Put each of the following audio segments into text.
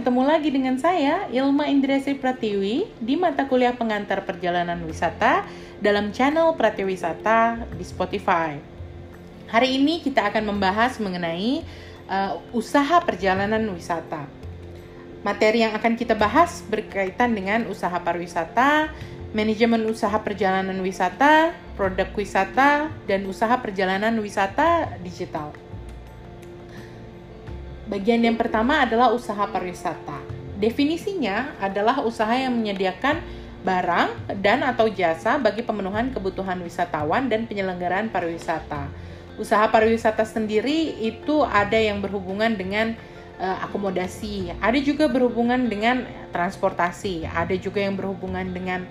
Bertemu lagi dengan saya, Ilma Indrasri Pratiwi, di mata kuliah pengantar perjalanan wisata dalam channel Pratiwisata di Spotify. Hari ini kita akan membahas mengenai usaha perjalanan wisata. Materi yang akan kita bahas berkaitan dengan usaha pariwisata, manajemen usaha perjalanan wisata, produk wisata, dan usaha perjalanan wisata digital. Bagian yang pertama adalah usaha pariwisata. Definisinya adalah usaha yang menyediakan barang dan atau jasa bagi pemenuhan kebutuhan wisatawan dan penyelenggaraan pariwisata. Usaha pariwisata sendiri itu ada yang berhubungan dengan akomodasi, ada juga berhubungan dengan transportasi, ada juga yang berhubungan dengan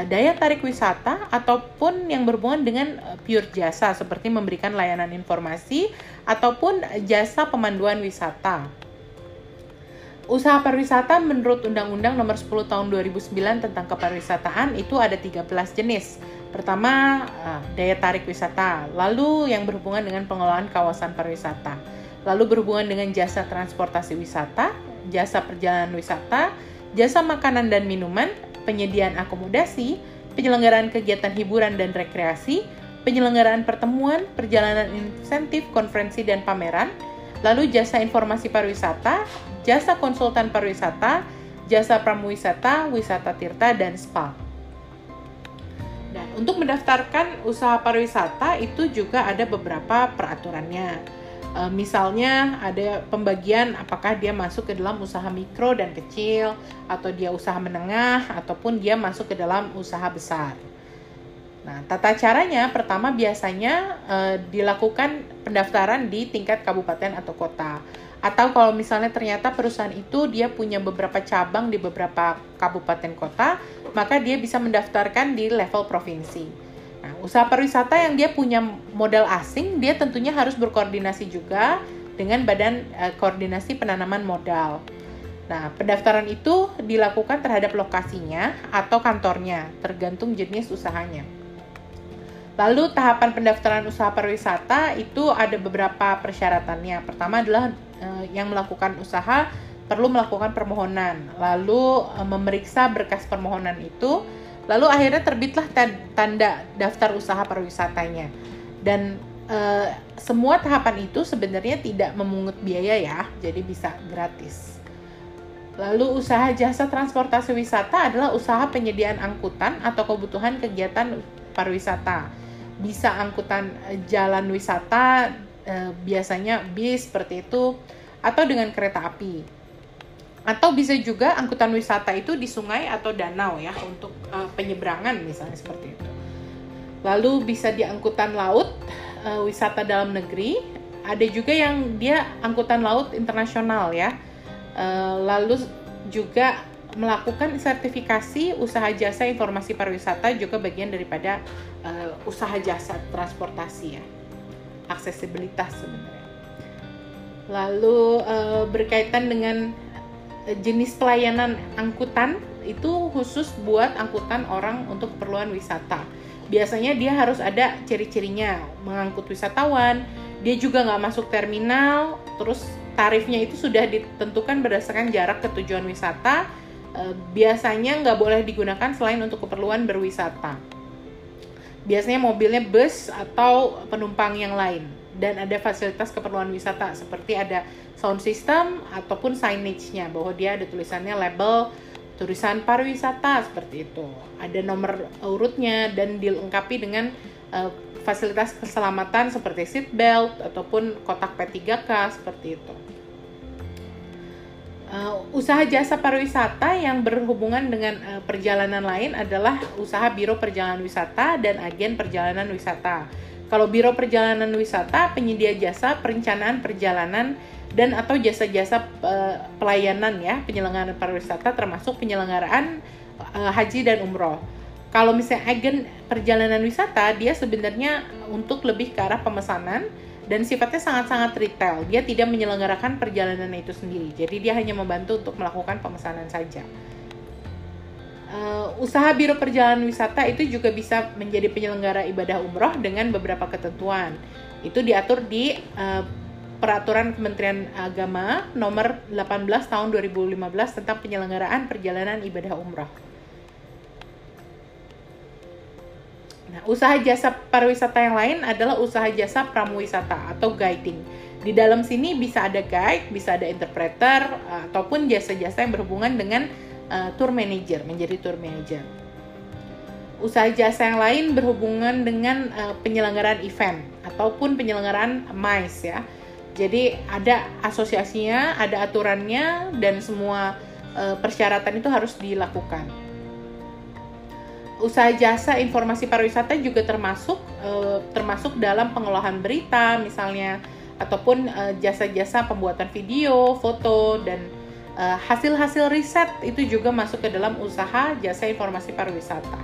daya tarik wisata, ataupun yang berhubungan dengan pure jasa seperti memberikan layanan informasi ataupun jasa pemanduan wisata. Usaha pariwisata menurut Undang-Undang Nomor 10 Tahun 2009 tentang Kepariwisataan itu ada 13 jenis. Pertama, daya tarik wisata, lalu yang berhubungan dengan pengelolaan kawasan pariwisata, lalu berhubungan dengan jasa transportasi wisata, jasa perjalanan wisata, jasa makanan dan minuman, penyediaan akomodasi, penyelenggaraan kegiatan hiburan dan rekreasi, penyelenggaraan pertemuan, perjalanan insentif, konferensi dan pameran, lalu jasa informasi pariwisata, jasa konsultan pariwisata, jasa pramuwisata, wisata tirta, dan spa. Dan untuk mendaftarkan usaha pariwisata itu juga ada beberapa peraturannya. Misalnya ada pembagian apakah dia masuk ke dalam usaha mikro dan kecil, atau dia usaha menengah, ataupun dia masuk ke dalam usaha besar. Nah, tata caranya pertama biasanya dilakukan pendaftaran di tingkat kabupaten atau kota. Atau kalau misalnya ternyata perusahaan itu dia punya beberapa cabang di beberapa kabupaten kota, maka dia bisa mendaftarkan di level provinsi. Nah, usaha pariwisata yang dia punya modal asing, dia tentunya harus berkoordinasi juga dengan Badan Koordinasi Penanaman Modal. Nah, pendaftaran itu dilakukan terhadap lokasinya atau kantornya, tergantung jenis usahanya. Lalu tahapan pendaftaran usaha pariwisata itu ada beberapa persyaratannya. Pertama adalah yang melakukan usaha perlu melakukan permohonan, lalu memeriksa berkas permohonan itu, lalu akhirnya terbitlah tanda daftar usaha pariwisatanya. Dan semua tahapan itu sebenarnya tidak memungut biaya ya, jadi bisa gratis. Lalu usaha jasa transportasi wisata adalah usaha penyediaan angkutan atau kebutuhan kegiatan pariwisata. Bisa angkutan jalan wisata, biasanya bis seperti itu, atau dengan kereta api. Atau bisa juga angkutan wisata itu di sungai atau danau ya, untuk penyeberangan misalnya seperti itu. Lalu bisa di angkutan laut, wisata dalam negeri. Ada juga yang dia angkutan laut internasional ya. Lalu juga melakukan sertifikasi usaha jasa informasi pariwisata, juga bagian daripada usaha jasa transportasi ya. Aksesibilitas sebenarnya. Lalu berkaitan dengan jenis pelayanan angkutan itu khusus buat angkutan orang untuk keperluan wisata. Biasanya dia harus ada ciri-cirinya, mengangkut wisatawan, dia juga nggak masuk terminal, terus tarifnya itu sudah ditentukan berdasarkan jarak ke tujuan wisata, biasanya nggak boleh digunakan selain untuk keperluan berwisata. Biasanya mobilnya bus atau penumpang yang lain, dan ada fasilitas keperluan wisata seperti ada sound system ataupun signage-nya bahwa dia ada tulisannya label tulisan pariwisata seperti itu. Ada nomor urutnya dan dilengkapi dengan fasilitas keselamatan seperti seat belt ataupun kotak P3K seperti itu. Usaha jasa pariwisata yang berhubungan dengan perjalanan lain adalah usaha biro perjalanan wisata dan agen perjalanan wisata. Kalau biro perjalanan wisata, penyedia jasa perencanaan perjalanan dan atau jasa-jasa pelayanan ya, penyelenggaraan pariwisata termasuk penyelenggaraan haji dan umroh. Kalau misalnya agen perjalanan wisata, dia sebenarnya untuk lebih ke arah pemesanan dan sifatnya sangat-sangat retail. Dia tidak menyelenggarakan perjalanan itu sendiri. Jadi dia hanya membantu untuk melakukan pemesanan saja. Usaha biro perjalanan wisata itu juga bisa menjadi penyelenggara ibadah umroh dengan beberapa ketentuan. Itu diatur di Peraturan Kementerian Agama nomor 18 tahun 2015 tentang penyelenggaraan perjalanan ibadah umrah. Nah, usaha jasa pariwisata yang lain adalah usaha jasa pramuwisata atau guiding. Di dalam sini bisa ada guide, bisa ada interpreter, ataupun jasa-jasa yang berhubungan dengan tour manager, menjadi tour manager. Usaha jasa yang lain berhubungan dengan penyelenggaraan event ataupun penyelenggaraan MICE ya. Jadi ada asosiasinya, ada aturannya, dan semua persyaratan itu harus dilakukan. Usaha jasa informasi pariwisata juga termasuk dalam pengolahan berita misalnya, ataupun jasa-jasa pembuatan video, foto, dan hasil-hasil riset itu juga masuk ke dalam usaha jasa informasi pariwisata.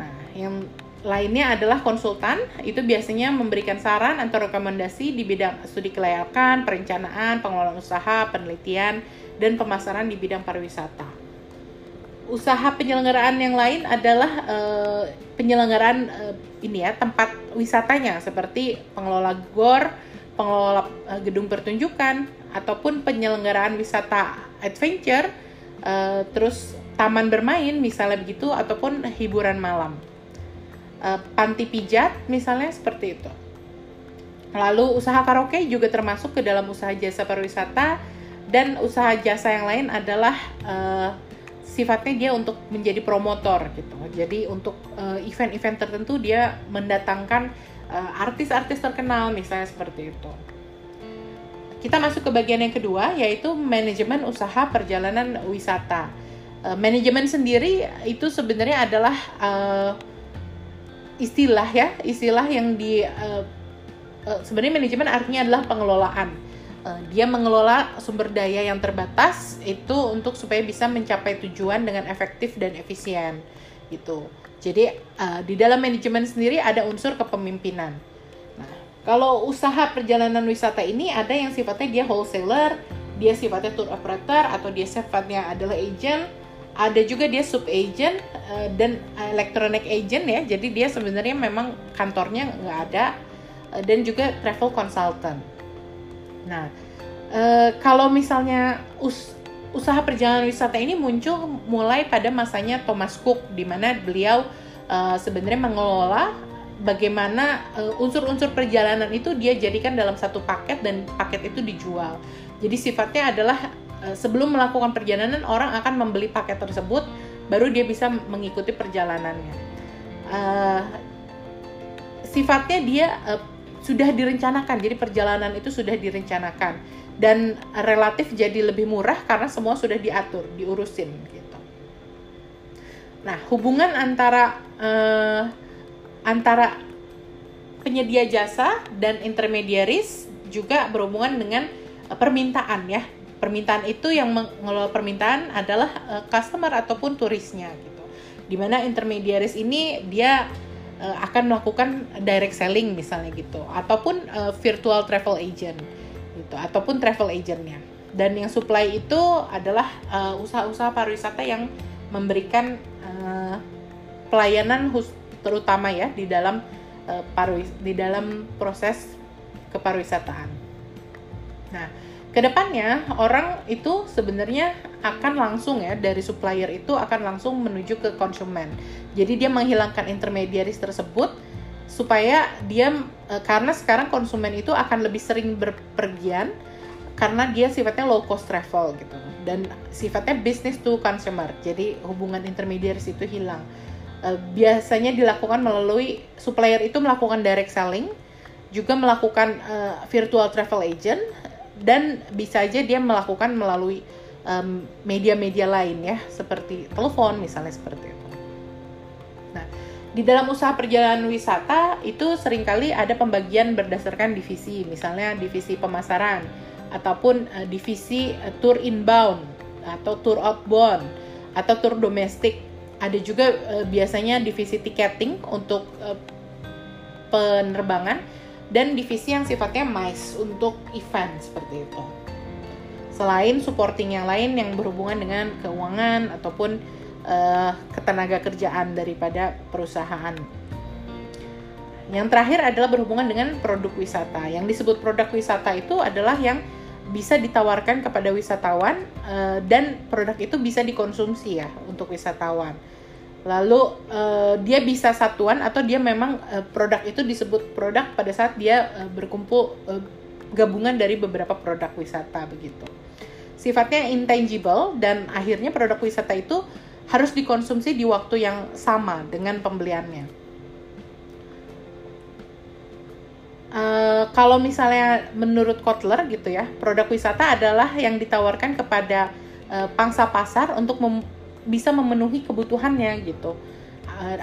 Nah, yang lainnya adalah konsultan, itu biasanya memberikan saran atau rekomendasi di bidang studi kelayakan, perencanaan, pengelolaan usaha, penelitian, dan pemasaran di bidang pariwisata. Usaha penyelenggaraan yang lain adalah penyelenggaraan tempat wisatanya, seperti pengelola GOR, pengelola gedung pertunjukan, ataupun penyelenggaraan wisata adventure, terus taman bermain misalnya begitu, ataupun hiburan malam. Panti pijat misalnya seperti itu. Lalu usaha karaoke juga termasuk ke dalam usaha jasa pariwisata, dan usaha jasa yang lain adalah sifatnya dia untuk menjadi promotor gitu. Jadi untuk event-event tertentu dia mendatangkan artis-artis terkenal misalnya seperti itu. Kita masuk ke bagian yang kedua, yaitu manajemen usaha perjalanan wisata. Manajemen sendiri itu sebenarnya adalah istilah yang sebenarnya manajemen artinya adalah pengelolaan. Dia mengelola sumber daya yang terbatas itu untuk supaya bisa mencapai tujuan dengan efektif dan efisien gitu. Jadi di dalam manajemen sendiri ada unsur kepemimpinan. Nah, kalau usaha perjalanan wisata ini ada yang sifatnya dia wholesaler, dia sifatnya tour operator, atau dia sifatnya adalah agent. Ada juga dia sub agent dan electronic agent ya. Jadi dia sebenarnya memang kantornya nggak ada, dan juga travel consultant. Nah, kalau misalnya usaha perjalanan wisata ini muncul mulai pada masanya Thomas Cook, di mana beliau sebenarnya mengelola bagaimana unsur-unsur perjalanan itu dia jadikan dalam satu paket, dan paket itu dijual. Jadi sifatnya adalah sebelum melakukan perjalanan, orang akan membeli paket tersebut, baru dia bisa mengikuti perjalanannya. Sifatnya dia sudah direncanakan, jadi perjalanan itu sudah direncanakan, dan relatif jadi lebih murah karena semua sudah diatur, diurusin gitu. Nah, hubungan antara penyedia jasa dan intermediaries juga berhubungan dengan permintaan ya. Permintaan itu yang mengelola permintaan adalah customer ataupun turisnya gitu. Dimana intermediaries ini dia akan melakukan direct selling misalnya gitu, ataupun virtual travel agent gitu, ataupun travel agentnya. Dan yang supply itu adalah usaha-usaha pariwisata yang memberikan pelayanan terutama ya di dalam proses kepariwisataan. Nah, kedepannya orang itu sebenarnya akan langsung ya, dari supplier itu akan langsung menuju ke konsumen. Jadi dia menghilangkan intermediaries tersebut supaya dia karena sekarang konsumen itu akan lebih sering berpergian karena dia sifatnya low cost travel gitu, dan sifatnya business to consumer. Jadi hubungan intermediaries itu hilang. Biasanya dilakukan melalui supplier itu melakukan direct selling, juga melakukan virtual travel agent, dan bisa aja dia melakukan melalui media-media lain ya, seperti telepon misalnya seperti itu. Nah, di dalam usaha perjalanan wisata itu seringkali ada pembagian berdasarkan divisi, misalnya divisi pemasaran, ataupun divisi tour inbound, atau tour outbound, atau tour domestik. Ada juga biasanya divisi ticketing untuk penerbangan, dan divisi yang sifatnya MICE untuk event seperti itu. Selain supporting yang lain yang berhubungan dengan keuangan ataupun ketenaga kerjaan daripada perusahaan. Yang terakhir adalah berhubungan dengan produk wisata. Yang disebut produk wisata itu adalah yang bisa ditawarkan kepada wisatawan dan produk itu bisa dikonsumsi ya untuk wisatawan. Lalu dia bisa satuan atau dia memang produk itu disebut produk pada saat dia berkumpul gabungan dari beberapa produk wisata begitu. Sifatnya intangible dan akhirnya produk wisata itu harus dikonsumsi di waktu yang sama dengan pembeliannya. Kalau misalnya menurut Kotler gitu ya, produk wisata adalah yang ditawarkan kepada pangsa pasar untuk bisa memenuhi kebutuhannya gitu.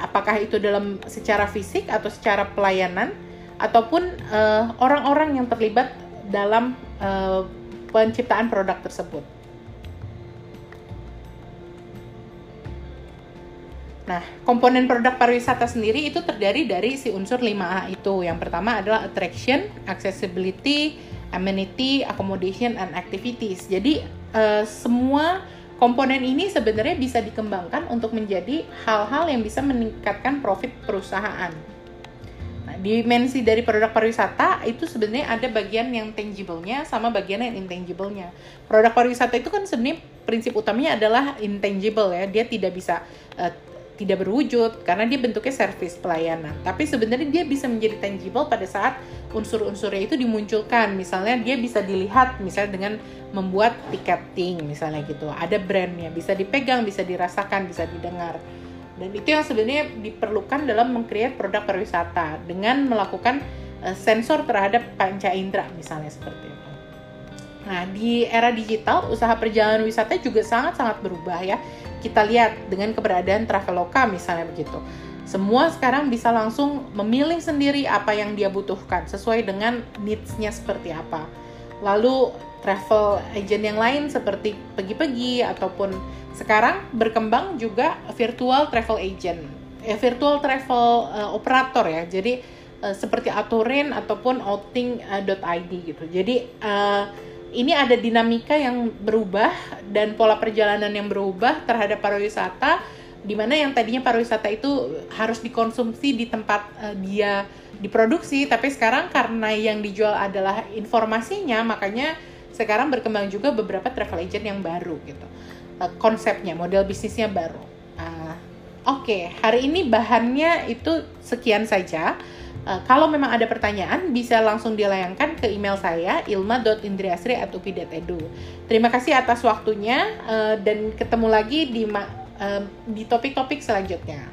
Apakah itu dalam secara fisik atau secara pelayanan ataupun orang-orang yang terlibat dalam penciptaan produk tersebut. Nah, komponen produk pariwisata sendiri itu terdiri dari si unsur 5A itu. Yang pertama adalah attraction, accessibility, amenity, accommodation, and activities. Jadi, semua komponen ini sebenarnya bisa dikembangkan untuk menjadi hal-hal yang bisa meningkatkan profit perusahaan. Nah, dimensi dari produk pariwisata itu sebenarnya ada bagian yang tangible-nya sama bagian yang intangible-nya. Produk pariwisata itu kan sebenarnya prinsip utamanya adalah intangible ya. Dia tidak bisa tidak berwujud karena dia bentuknya service pelayanan. Tapi sebenarnya dia bisa menjadi tangible pada saat unsur-unsurnya itu dimunculkan. Misalnya dia bisa dilihat misalnya dengan membuat ticketing misalnya gitu. Ada brandnya, bisa dipegang, bisa dirasakan, bisa didengar. Dan itu yang sebenarnya diperlukan dalam meng-create produk pariwisata dengan melakukan sensor terhadap panca indera misalnya seperti itu. Nah, di era digital, usaha perjalanan wisata juga sangat-sangat berubah ya. Kita lihat dengan keberadaan Traveloka misalnya begitu. Semua sekarang bisa langsung memilih sendiri apa yang dia butuhkan sesuai dengan needs-nya seperti apa. Lalu travel agent yang lain seperti Pergi-Pergi ataupun sekarang berkembang juga virtual travel agent, virtual travel operator ya. Jadi seperti Aturin ataupun outing.id gitu. Jadi ini ada dinamika yang berubah dan pola perjalanan yang berubah terhadap pariwisata, di mana yang tadinya pariwisata itu harus dikonsumsi di tempat dia diproduksi, tapi sekarang karena yang dijual adalah informasinya, makanya sekarang berkembang juga beberapa travel agent yang baru gitu. Konsepnya, model bisnisnya baru. Oke, hari ini bahannya itu sekian saja. Kalau memang ada pertanyaan, bisa langsung dilayangkan ke email saya, ilma.indriasri@upi.edu. Terima kasih atas waktunya dan ketemu lagi di topik-topik selanjutnya.